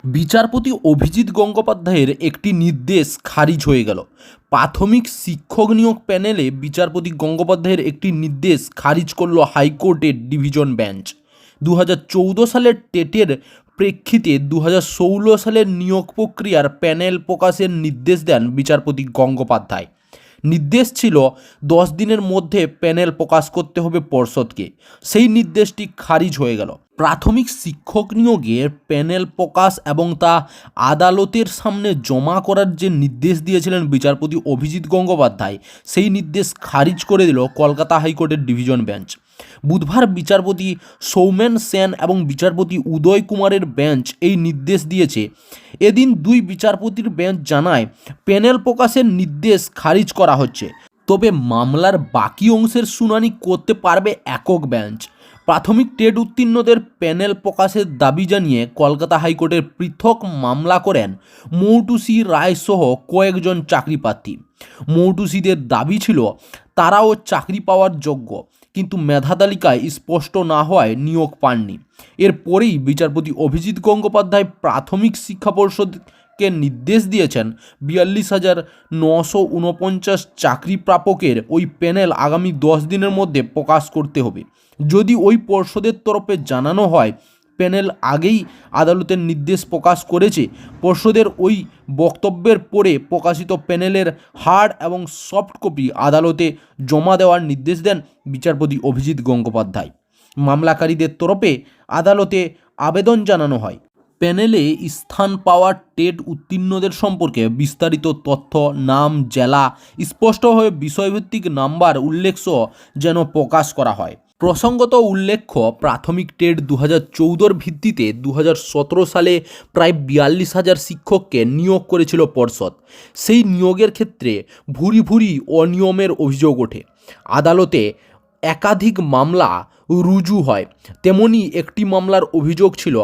বিচারপতি অভিজিৎ গঙ্গোপাধ্যায়ের একটি নির্দেশ খারিজ হয়ে গেল। প্রাথমিক শিক্ষক নিয়োগ প্যানেলে বিচারপতি গঙ্গোপাধ্যায়ের একটি নির্দেশ খারিজ করল হাইকোর্টের ডিভিশন বেঞ্চ। 2014 সালের টেটের প্রেক্ষিতে 2016 সালের নিয়োগ প্রক্রিয়ার প্যানেল প্রকাশের নির্দেশ দেন বিচারপতি গঙ্গোপাধ্যায়। নির্দেশ ছিল 10 দিনের মধ্যে প্যানেল প্রকাশ করতে হবে পর্ষদকে। সেই নির্দেশটি খারিজ হয়ে গেল। প্রাথমিক শিক্ষক নিয়োগের প্যানেল প্রকাশ এবং তা আদালতের সামনে জমা করার যে নির্দেশ দিয়েছিলেন বিচারপতি অভিজিৎ গঙ্গোপাধ্যায়, সেই নির্দেশ খারিজ করে দিল কলকাতা হাইকোর্টের ডিভিশন বেঞ্চ। বুধবার বিচারপতি সৌমেন সেন এবং বিচারপতি উদয় কুমারের বেঞ্চ এই নির্দেশ দিয়েছে। এদিন দুই বিচারপতির বেঞ্চ জানায় প্যানেল প্রকাশের নির্দেশ খারিজ করা হচ্ছে, তবে মামলার বাকি অংশের শুনানি করতে পারবে একক বেঞ্চ। প্রাথমিক টেট উত্তীর্ণদের প্যানেল প্রকাশের দাবি জানিয়ে কলকাতা হাইকোর্টের পৃথক মামলা করেন মৌটুসি রায় সহ কয়েকজন চাকরিপ্রার্থী। মৌটুসিদের দাবি ছিল তারাও চাকরি পাওয়ার যোগ্য, কিন্তু মেধা তালিকায় স্পষ্ট না হওয়ায় নিয়োগ পাননি। এরপরেই বিচারপতি অভিজিৎ গঙ্গোপাধ্যায় প্রাথমিক শিক্ষা পর্ষদকে নির্দেশ দিয়েছেন 42,949 চাকরি প্রাপকের ওই প্যানেল আগামী 10 দিনের মধ্যে প্রকাশ করতে হবে। যদি ওই পর্ষদের তরফে জানানো হয় প্যানেল আগেই আদালতের নির্দেশ প্রকাশ করেছে, পর্ষদের ওই বক্তব্যের পরে প্রকাশিত প্যানেলের হার্ড এবং সফট কপি আদালতে জমা দেওয়ার নির্দেশ দেন বিচারপতি অভিজিৎ গঙ্গোপাধ্যায়। মামলাকারীদের তরফে আদালতে আবেদন জানানো হয় প্যানেলে স্থান পাওয়া টেট উত্তীর্ণদের সম্পর্কে বিস্তারিত তথ্য, নাম, জেলা, স্পষ্টভাবে বিষয়ভিত্তিক নাম্বার উল্লেখ সহ যেন প্রকাশ করা হয়। প্রসঙ্গত উল্লেখ্য, প্রাথমিক টেট 2014 ভিত্তিতে 2017 সালে প্রায় 42,000 শিক্ষককে নিয়োগ করেছিল পর্ষদ। সেই নিয়োগের ক্ষেত্রে ভুরি ভুরি অনিয়মের অভিযোগ ওঠে। আদালতে একাধিক মামলা রুজু হয়। তেমনি একটি মামলার অভিযোগ ছিল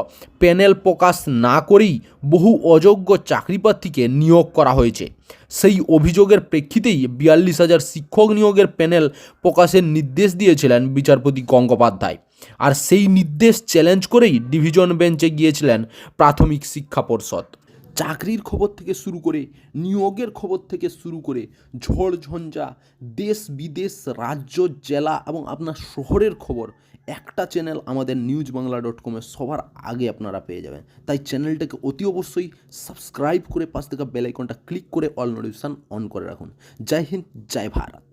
প্যানেল প্রকাশ না করেই বহু অযোগ্য চাকরিপ্রার্থীকে নিয়োগ করা হয়েছে। সেই অভিযোগের প্রেক্ষিতেই 42,000 শিক্ষক নিয়োগের প্যানেল প্রকাশের নির্দেশ দিয়েছিলেন বিচারপতি গঙ্গোপাধ্যায়। আর সেই নির্দেশ চ্যালেঞ্জ করেই ডিভিশন বেঞ্চে গিয়েছিলেন প্রাথমিক শিক্ষা পর্ষদ। চাকরির খবর থেকে শুরু করে নিয়োগের খবর থেকে শুরু করে ঝড় ঝঞ্ঝা, দেশ বিদেশ, রাজ্য, জেলা এবং আপনার শহরের খবর একটা চ্যানেল আমাদের newsbangla.com-এ সবার আগে আপনারা পেয়ে যাবেন। তাই চ্যানেলটাকে অতি অবশ্যই সাবস্ক্রাইব করে পাশ থেকে বেল আইকনটা ক্লিক করে অল নোটিফিকেশন অন করে রাখুন। জয় হিন্দ, জয় ভারত।